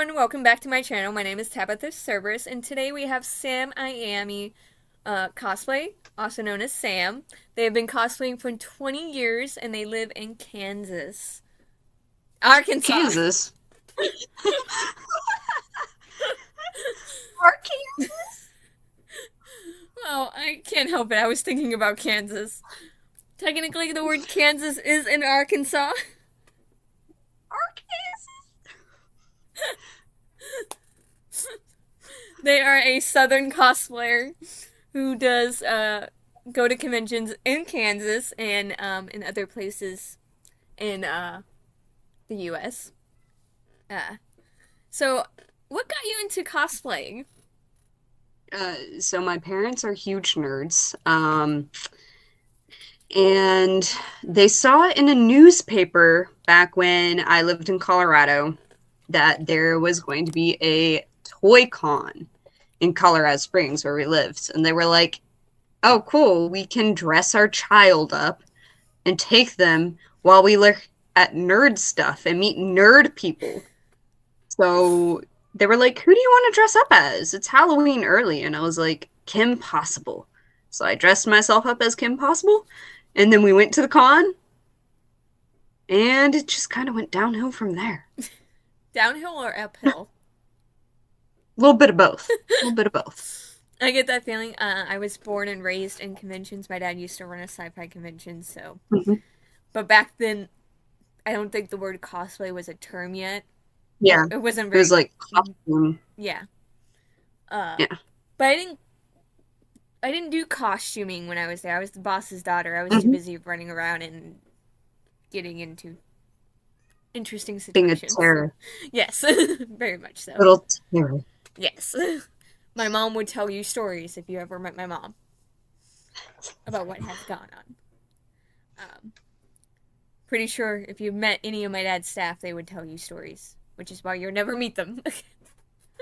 everyone, welcome back to my channel. My name is Tabitha Cerberus, and today we have SammyIammmy Cosplay, also known as Sam. They have been cosplaying for 20 years, and they live in Kansas. Arkansas! Kansas. Arkansas. Well, I can't help it. I was thinking about Kansas. Technically, the word Kansas is in Arkansas. They are a southern cosplayer who does go to conventions in Kansas and in other places in the U.S. So, what got you into cosplaying? So my parents are huge nerds. And they saw it in a newspaper back when I lived in Colorado that there was going to be a toy con in Colorado Springs where we lived. And they were like, oh, cool, we can dress our child up and take them while we look at nerd stuff and meet nerd people. So they were like, who do you want to dress up as? It's Halloween early. And I was like, Kim Possible. So I dressed myself up as Kim Possible. And then we went to the con. And it just kind of went downhill from there. Downhill or uphill? A little bit of both. A little bit of both. I get that feeling. I was born and raised in conventions. My dad used to run a sci-fi convention, so. Mm-hmm. But back then, I don't think the word cosplay was a term yet. Yeah. It wasn't It very. was like costume. Yeah. Yeah. But I didn't do costuming when I was there. I was the boss's daughter. I was too busy running around and getting into interesting Being a situations. terror. Yes, very much so. Little terror. Yes. My mom would tell you stories if you ever met my mom about what has gone on. Pretty sure if you met any of my dad's staff, they would tell you stories, which is why you'll never meet them.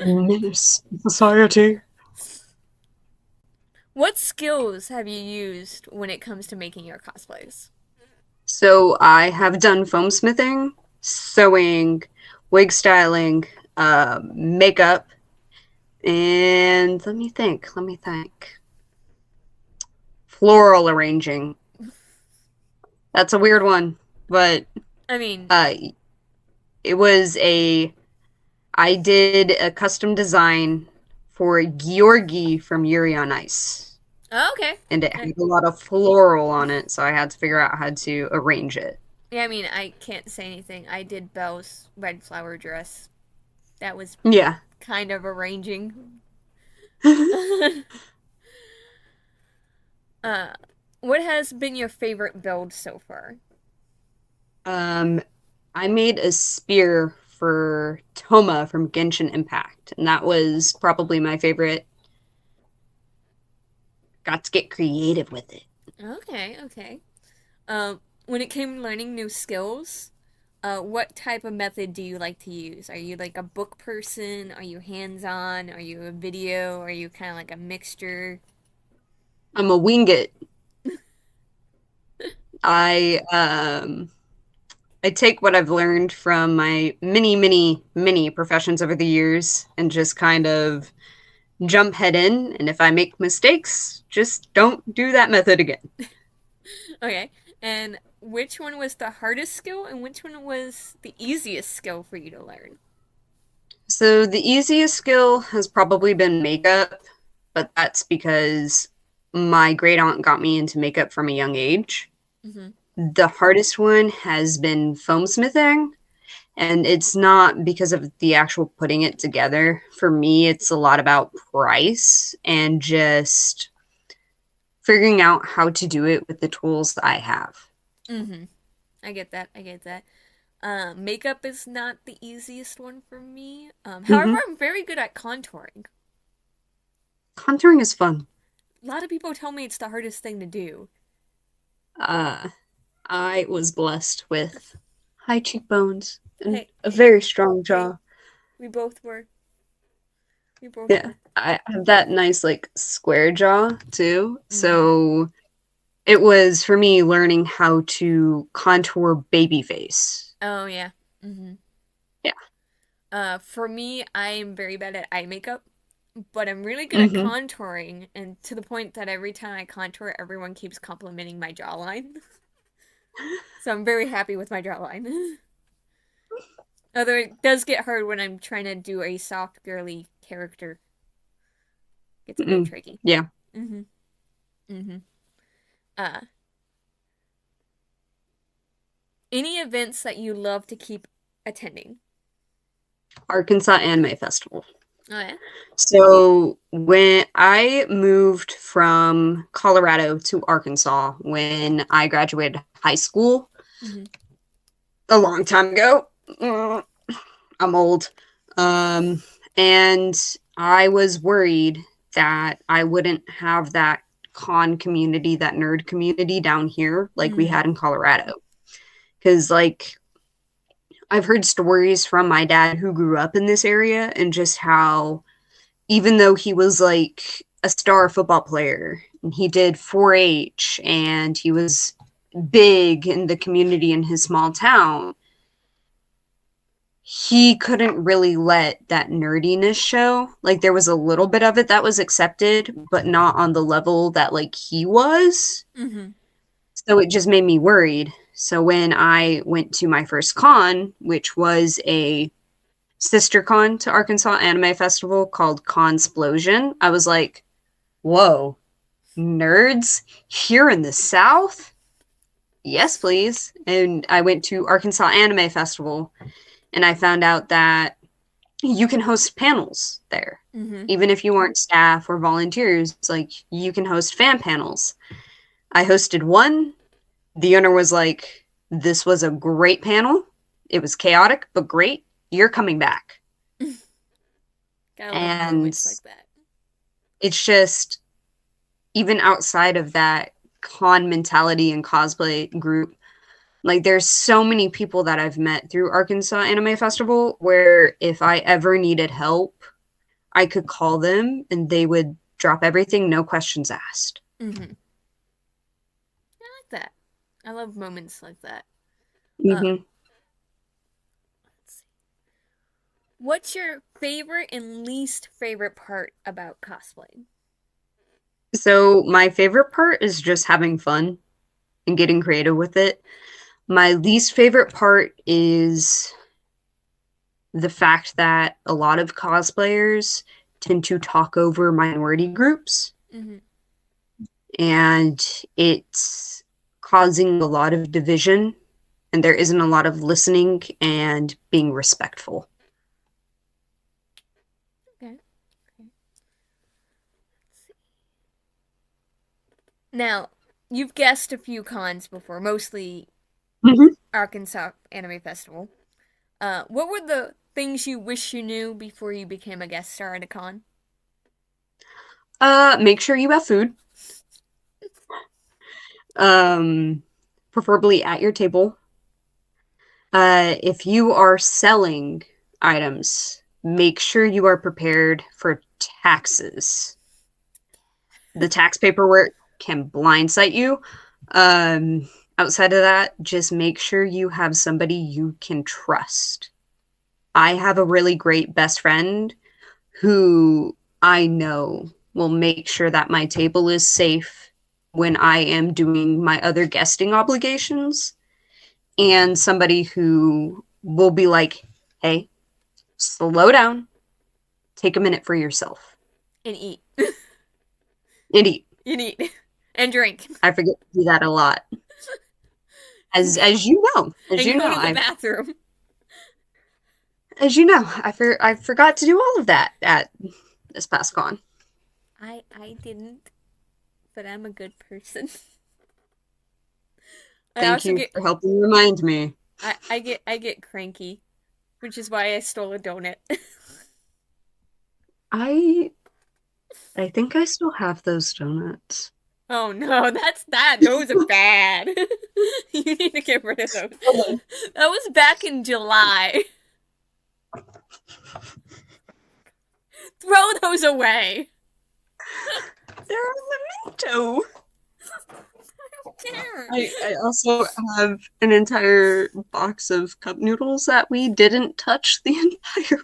Menace society. What skills have you used when it comes to making your cosplays? So I have done foam smithing, sewing, wig styling, makeup, and let me think. Floral arranging. That's a weird one, but I mean, it was I did a custom design for Georgi from Yuri on Ice, oh, okay. and it had a lot of floral on it, so I had to figure out how to arrange it. Yeah, I mean, I can't say anything. I did Belle's red flower dress. That was Yeah. kind of arranging. What has been your favorite build so far? I made a spear for Toma from Genshin Impact, and that was probably my favorite. Got to get creative with it. Okay, okay. When it came to learning new skills, what type of method do you like to use? Are you like a book person? Are you hands-on? Are you a video? Are you kind of like a mixture? I'm a wing it. I take what I've learned from my many professions over the years and just kind of jump head in. And if I make mistakes, just don't do that method again. Okay. And which one was the hardest skill and which one was the easiest skill for you to learn? So the easiest skill has probably been makeup, but that's because my great aunt got me into makeup from a young age. Mm-hmm. The hardest one has been foam smithing, and it's not because of the actual putting it together. For me, it's a lot about price and just figuring out how to do it with the tools that I have. Mm-hmm. I get that. I get that. Makeup is not the easiest one for me. However, I'm very good at contouring. Contouring is fun. A lot of people tell me it's the hardest thing to do. I was blessed with high cheekbones and Hey, a very strong jaw. hey, we both were. We both Yeah, were. I have that nice like square jaw too. Mm-hmm. So it was for me learning how to contour baby face. Oh yeah. Mm-hmm. Yeah. For me, I am very bad at eye makeup, but I'm really good at Hmm. contouring, and to the point that every time I contour, everyone keeps complimenting my jawline. So I'm very happy with my jawline. Although it does get hard when I'm trying to do a soft, girly character. It's a bit Mm. tricky. Yeah. Mm-hmm. Mm-hmm. Uh, any events that you love to keep attending? Arkansas Anime Festival. Oh yeah. So when I moved from Colorado to Arkansas when I graduated high school Mm-hmm. a long time ago, mm, I'm old. Um, and I was worried that I wouldn't have that con community, that nerd community down here like we Mm-hmm. had in Colorado. Because, like, I've heard stories from my dad who grew up in this area and just how, even though he was like a star football player, and he did 4-H and he was big in the community in his small town, he couldn't really let that nerdiness show. Like there was a little bit of it that was accepted, but not on the level that like he was. Mm-hmm. So it just made me worried. So when I went to my first con, which was a sister con to Arkansas Anime Festival called Consplosion, I was like, whoa, nerds here in the South? Yes, please. And I went to Arkansas Anime Festival and I found out that you can host panels there. Mm-hmm. Even if you aren't staff or volunteers, it's like you can host fan panels. I hosted one. The owner was like, this was a great panel. It was chaotic, but great. You're coming back. Gotta love And moments like that. it's just, even outside of that con mentality and cosplay group, like there's so many people that I've met through Arkansas Anime Festival where if I ever needed help, I could call them and they would drop everything, no questions asked. Mm-hmm. I like that. I love moments like that. Uh, Hmm. let's see. What's your favorite and least favorite part about cosplay? So my favorite part is just having fun and getting creative with it. My least favorite part is the fact that a lot of cosplayers tend to talk over minority groups, Mm-hmm. and it's causing a lot of division, and there isn't a lot of listening and being respectful. Okay. Okay. Let's see. Now, you've guessed a few cons before, mostly Mhm. Arkansas Anime Festival. What were the things you wish you knew before you became a guest star at a con? Make sure you have food. Um, Preferably at your table. If you are selling items, make sure you are prepared for taxes. The tax paperwork can blindside you. Um, Outside of that, just make sure you have somebody you can trust. I have a really great best friend who I know will make sure that my table is safe when I am doing my other guesting obligations, and somebody who will be like, hey, slow down, take a minute for yourself And eat. and eat. And eat. And drink. I forget to do that a lot. As And you go know, to the bathroom. I forgot to do all of that at this past con. I didn't, but I'm a good person. I Thank also you get for helping remind me. I get cranky, which is why I stole a donut. I I think I still have those donuts. Oh no, that's that. Those are bad. You need to get rid of those. That was back in July. Throw those away. They're a memento. Who cares? I also have an entire box of cup noodles that we didn't touch the entire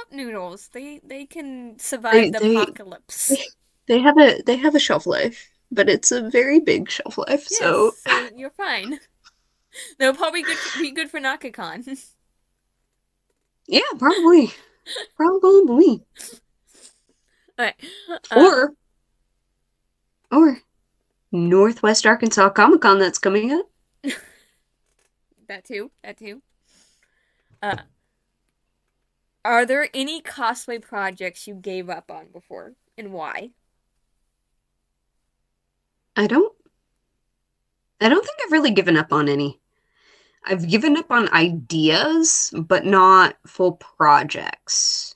cup noodles. They can survive They the they apocalypse. they have a shelf life, but it's a very big shelf life. Yes, So so you're fine. They'll probably be good for NakaCon. yeah, probably, Alright. Uh, or Northwest Arkansas Comic Con that's coming up. that too. That too. Uh, are there any cosplay projects you gave up on before, and why? I don't I don't think I've really given up on any. I've given up on ideas, but not full projects.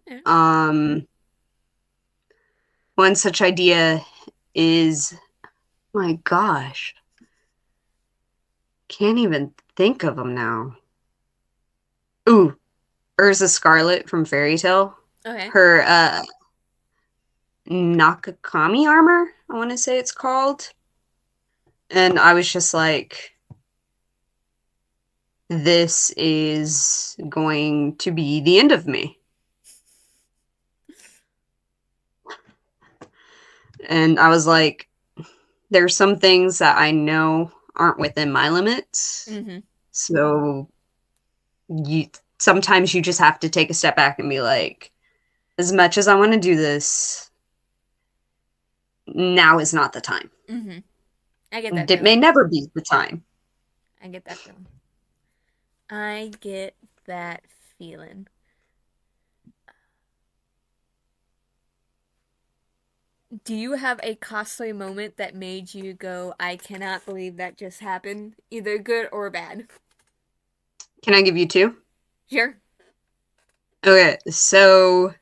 Okay. Um, one such idea is, my gosh, can't even think of them now. Ooh, Urza Scarlet from Fairy Tale. Okay. Her Nakakami armor, I want to say it's called. And I was just like, this is going to be the end of me. And I was like, there's some things that I know aren't within my limits. Mm-hmm. So you sometimes you just have to take a step back and be like, as much as I want to do this, now is not the time. Mm-hmm. I get that It may feeling. never be the time. I get that feeling. I get that feeling. Do you have a cosplay moment that made you go, I cannot believe that just happened, either good or bad? Can I give you two? Sure. Okay, so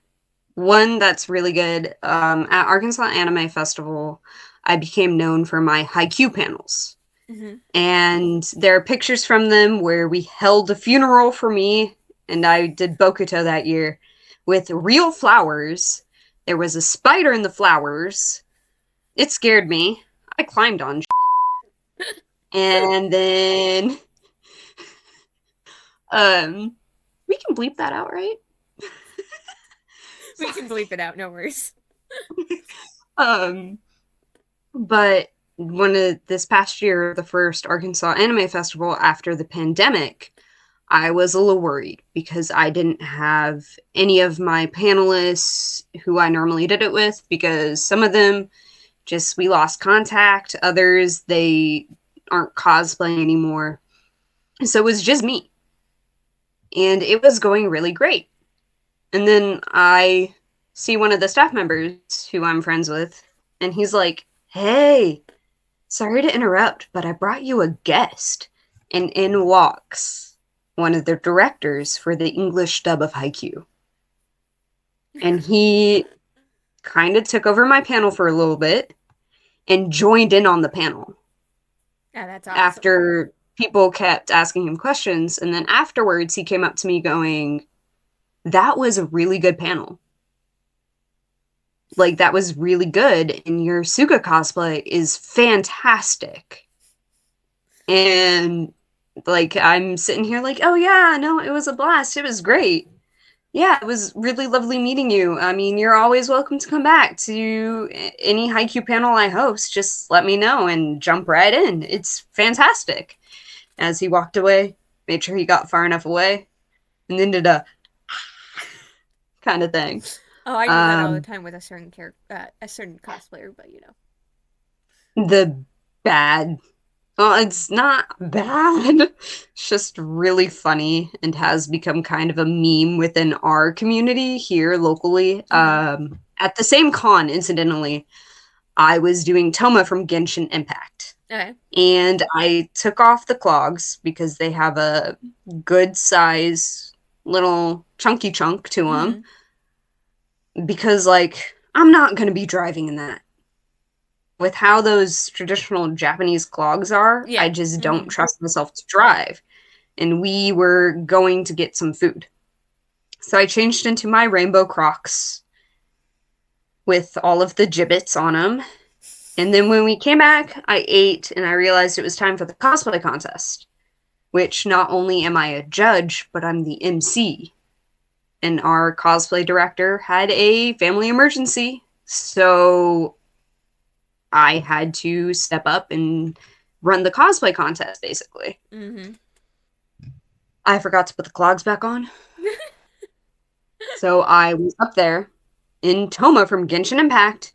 one that's really good. At Arkansas Anime Festival, I became known for my haiku panels. Mm-hmm. And there are pictures from them where we held a funeral for me, and I did Bokuto that year with real flowers. There was a spider in the flowers. It scared me. I climbed on shit. And then um we can bleep that out, right? We can bleep it out, no worries. um but one of this past year, the first Arkansas Anime Festival after the pandemic, I was a little worried because I didn't have any of my panelists who I normally did it with because some of them just we lost contact, others they aren't cosplaying anymore. So it was just me. And it was going really great. And then I see one of the staff members who I'm friends with, and he's like, "Hey, sorry to interrupt, but I brought you a guest." And in walks one of the directors for the English dub of Haikyuu. And he kind of took over my panel for a little bit and joined in on the panel Yeah, that's awesome. after people kept asking him questions. And then afterwards, he came up to me going, "That was a really good panel. Like, that was really good. And your Suga cosplay is fantastic." And like, I'm sitting here like, "Oh, yeah, no, it was a blast. It was great. Yeah, it was really lovely meeting you. I mean, you're always welcome to come back to any Haikyuu panel I host. Just let me know and jump right in. It's fantastic." As he walked away, made sure he got far enough away, and then did a kind of thing. Oh, I do that all the time with a certain character, a certain cosplayer, but you know. The bad. Well, it's not bad. It's just really funny and has become kind of a meme within our community here locally. Mm-hmm. At the same con, incidentally, I was doing Toma from Genshin Impact. Okay. And I took off the clogs because they have a good size little chunky chunk to them. Because, like, I'm not going to be driving in that. With how those traditional Japanese clogs are, Yeah. I just don't Mm-hmm. trust myself to drive. And we were going to get some food. So I changed into my rainbow Crocs with all of the gibbets on them. And then when we came back, I ate and I realized it was time for the cosplay contest, which not only am I a judge, but I'm the MC. and our cosplay director had a family emergency. So I had to step up and run the cosplay contest, basically. Mm-hmm. I forgot to put the clogs back on. So I was up there in Toma from Genshin Impact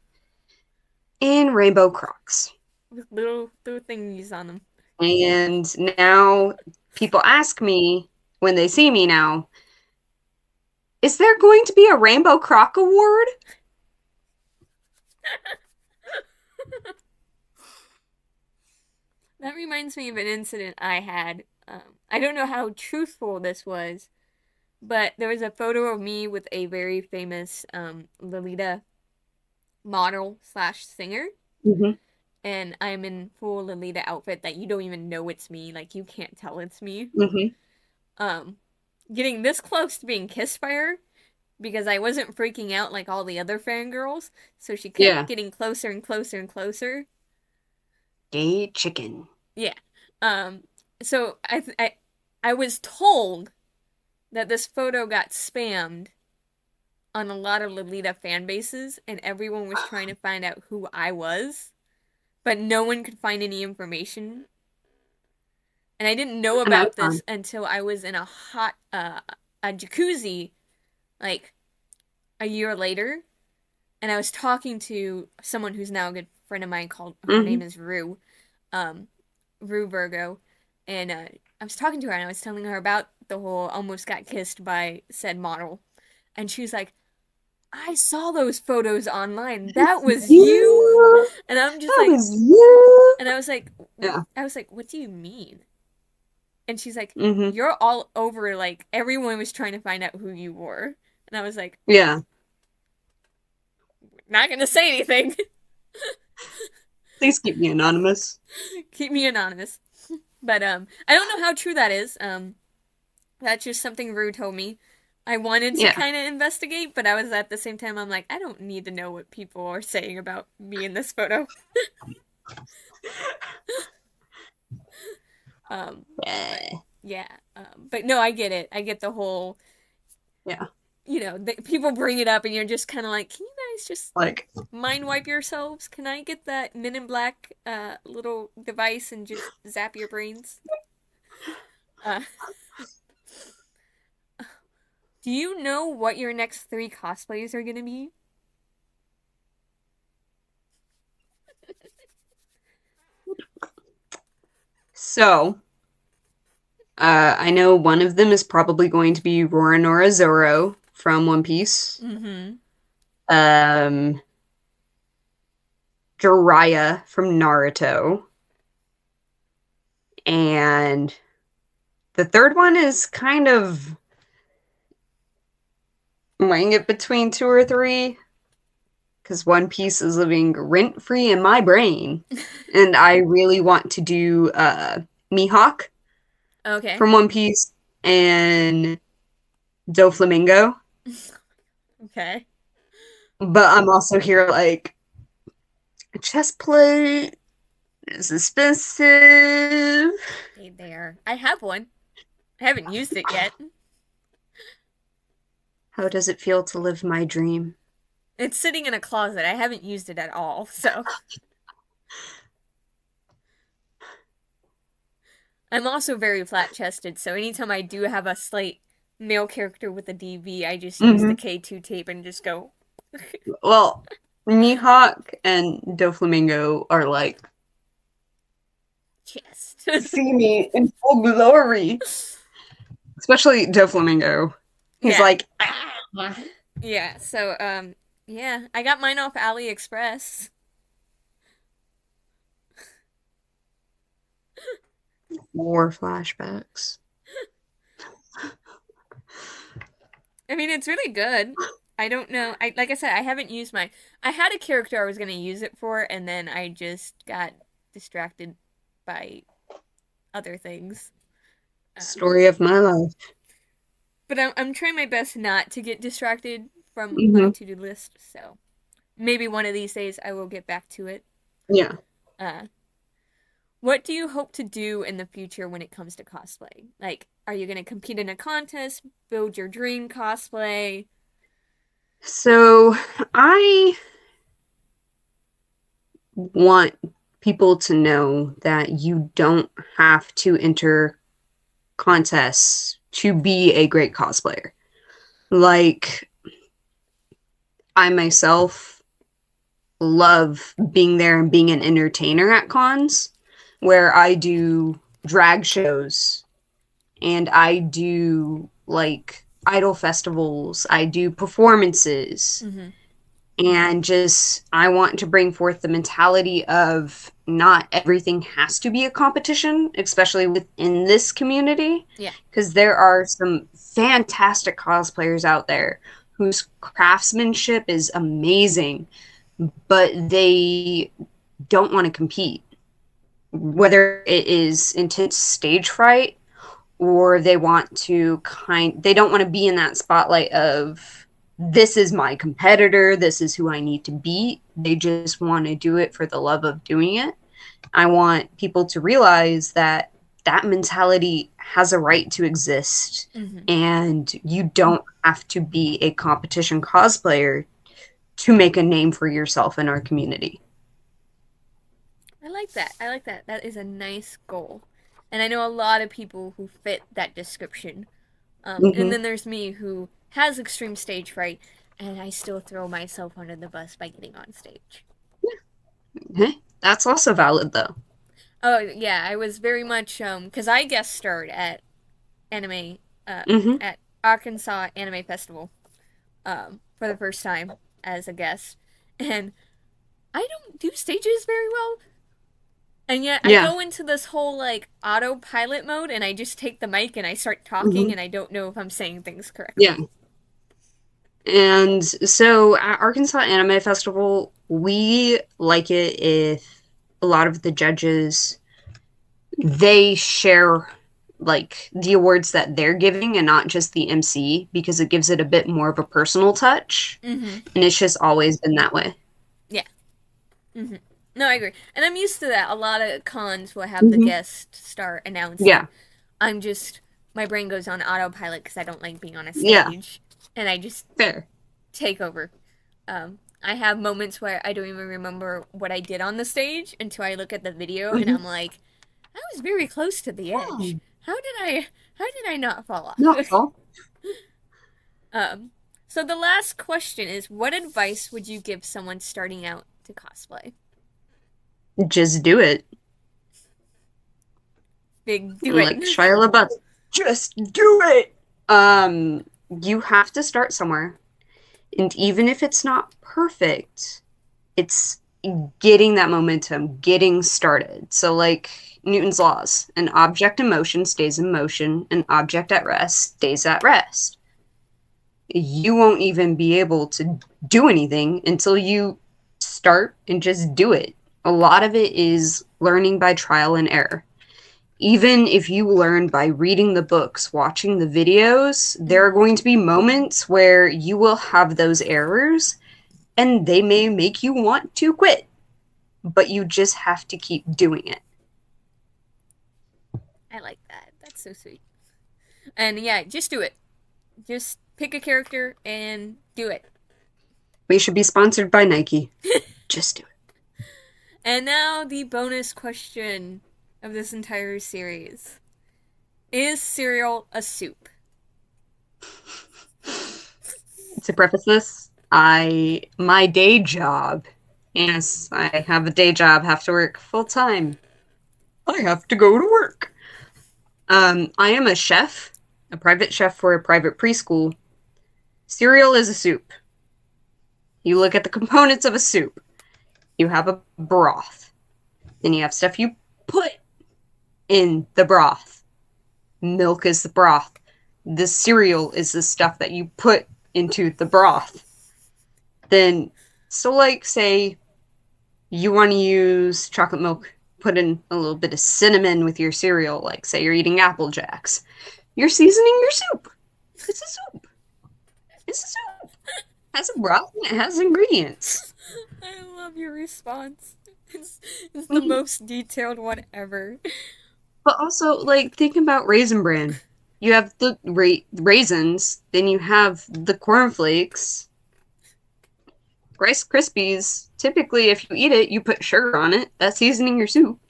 in rainbow Crocs. With little thingies on them. And now people ask me when they see me now, is there going to be a Rainbow Croc Award? That reminds me of an incident I had. I don't know how truthful this was, but there was a photo of me with a very famous Lolita model slash singer, Mm-hmm. and I'm in full Lolita outfit that you don't even know it's me. Like you can't tell it's me. Mm-hmm. Um, Getting this close to being kissed by her because I wasn't freaking out like all the other fangirls, so she kept Yeah. getting closer and closer and closer. Gay chicken. Yeah. Um, so I was told that this photo got spammed on a lot of Lolita fan bases, and everyone was trying to find out who I was, but no one could find any information. And I didn't know An about this icon. until I was in a jacuzzi like a year later, and I was talking to someone who's now a good friend of mine called her Mm-hmm. name is Rue, um, Rue Virgo, and I was talking to her and I was telling her about the whole almost got kissed by said model, and she was like, "I saw those photos online. That was you," You. and I'm just That like, was you. and I was like, Yeah. I was like, "What do you mean?" And she's like, Mm-hmm. "You're all over. Like everyone was trying to find out who you were," and I was like, Yeah. "Not gonna say anything. Please keep me anonymous. Keep me anonymous." But I don't know how true that is. That's just something Rue told me. I wanted to Yeah. kind of investigate, but I was at the same time I'm like, I don't need to know what people are saying about me in this photo. But Yeah. yeah, but no, I get it. I get the whole, Yeah. people bring it up, and you're just kind of like, can you guys just Like, mind wipe yourselves? Can I get that Men in Black little device and just zap your brains? Uh, do you know what your next three cosplays are gonna be? so, I know one of them is probably going to be Roronoa Zoro from One Piece. Mm-hmm. Um, Jiraiya from Naruto. And the third one is kind of weighing it between two or three because One Piece is living rent free in my brain. And I really want to do Mihawk Okay. from One Piece and Doflamingo. Okay. But I'm also here like chest plate is expensive. They are. I have one. I haven't used it yet. How does it feel to live my dream? It's sitting in a closet. I haven't used it at all. So I'm also very flat chested. So anytime I do have a slight male character with a DV, I just use the Mm-hmm. K2 tape and just go Well, Mihawk and Doflamingo are like, chest. see me in full glory. Especially Doflamingo. He's Yeah. like, ah. Yeah. So yeah, I got mine off AliExpress. More flashbacks. I mean, it's really good. I don't know. I like I said, I haven't used my. I had a character I was gonna use it for, and then I just got distracted by other things. Story of my life. But I'm trying my best not to get distracted from my Hmm. to-do list. So maybe one of these days I will get back to it. Yeah. Uh, What do you hope to do in the future when it comes to cosplay? Like, are you going to compete in a contest, build your dream cosplay? So I want people to know that you don't have to enter contests to be a great cosplayer. Like, I myself love being there and being an entertainer at cons where I do drag shows and I do like idol festivals, I do performances, Mm-hmm. and just I want to bring forth the mentality of not everything has to be a competition, especially within this community, Yeah. because there are some fantastic cosplayers out there whose craftsmanship is amazing, but they don't want to compete, whether it is intense stage fright or they don't want to be in that spotlight of this is my competitor, this is who I need to beat. They just want to do it for the love of doing it. I want people to realize that that mentality has a right to exist, Mm-hmm. and you don't have to be a competition cosplayer to make a name for yourself in our community. I like that. I like that. That is a nice goal. And I know a lot of people who fit that description. And Mm-hmm. then there's me who has extreme stage fright, and I still throw myself under the bus by getting on stage. Okay. That's also valid, though. Oh yeah, I was very much because I guest starred at anime Mm-hmm. at Arkansas Anime Festival for the first time as a guest, and I don't do stages very well. And yet I Yeah. go into this whole like autopilot mode and I just take the mic and I start talking Mm-hmm. and I don't know if I'm saying things Yeah. correctly. And so at Arkansas Anime Festival, we like it if a lot of the judges they share like the awards that they're giving and not just the MC because it gives it a bit more of a personal touch. Mm-hmm. And it's just always been that way. Yeah. Mm-hmm. No, I agree. And I'm used to that. A lot of cons will have the Mm-hmm. guest star announcing. Yeah. I'm just, my brain goes on autopilot because I don't like being on a Yeah. stage. And I just Fair. take over. I have moments where I don't even remember what I did on the stage until I look at the video and Mm-hmm. I'm like, I was very close to the edge. Oh, How did I not fall not off? all. um, so the last question is, what advice would you give someone starting out to cosplay? Just do it. Big do it. Like Shia LaBeouf. Just do it. You have to start somewhere. And even if it's not perfect, it's getting that momentum, getting started. So, like Newton's laws, an object in motion stays in motion, an object at rest stays at rest. You won't even be able to do anything until you start and just do it. A lot of it is learning by trial and error. Even if you learn by reading the books, watching the videos, there are going to be moments where you will have those errors and they may make you want to quit, but you just have to keep doing it. I like that. That's so sweet. And yeah, just do it. Just pick a character and do it. We should be sponsored by Nike. Just do it. And now the bonus question of this entire series. Is cereal a soup? To preface this, my day job, yes, I have a day job, have to work full time. I have to go to work. I am a chef, a private chef for a private preschool. Cereal is a soup. You look at the components of a soup. You have a broth. Then you have stuff you put in the broth. Milk is the broth. The cereal is the stuff that you put into the broth. Then, so like, say you want to use chocolate milk, put in a little bit of cinnamon with your cereal, like say you're eating Apple Jacks. You're seasoning your soup. It's a soup. It's a soup. It has a broth and it has ingredients. I love your response. It's, it's the most detailed one ever. But also, like, think about Raisin Bran. You have the raisins, then you have the cornflakes, Rice Krispies. Typically, if you eat it, you put sugar on it. That's seasoning your soup.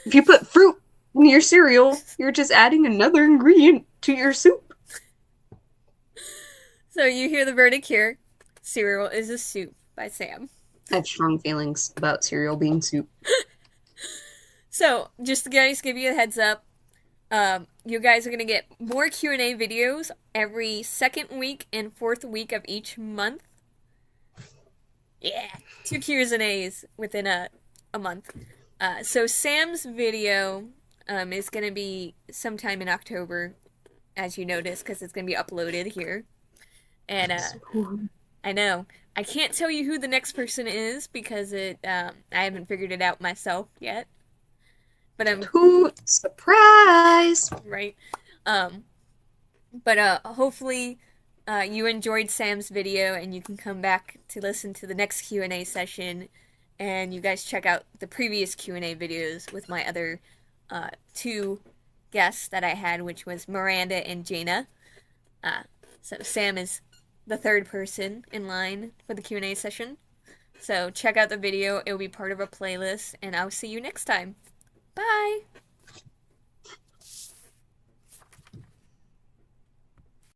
If you put fruit in your cereal, you're just adding another ingredient to your soup. So you hear the verdict here. Cereal is a soup by Sam. I have strong feelings about cereal being soup. So, just to guys give you a heads up, you guys are gonna get more Q&A videos every second week and fourth week of each month. Yeah, 2 Q's and A's within a month. So Sam's video is gonna be sometime in October, as you notice, because it's gonna be uploaded here. And I know I can't tell you who the next person is because I haven't figured it out myself yet. But I'm Toot surprise. right. Um, but hopefully you enjoyed Sam's video and you can come back to listen to the next Q&A session, and you guys check out the previous Q&A videos with my other two guests that I had, which was Miranda and Jaina. So Sam is the third person in line for the Q&A session. So check out the video. It will be part of a playlist, and I'll see you next time. Bye!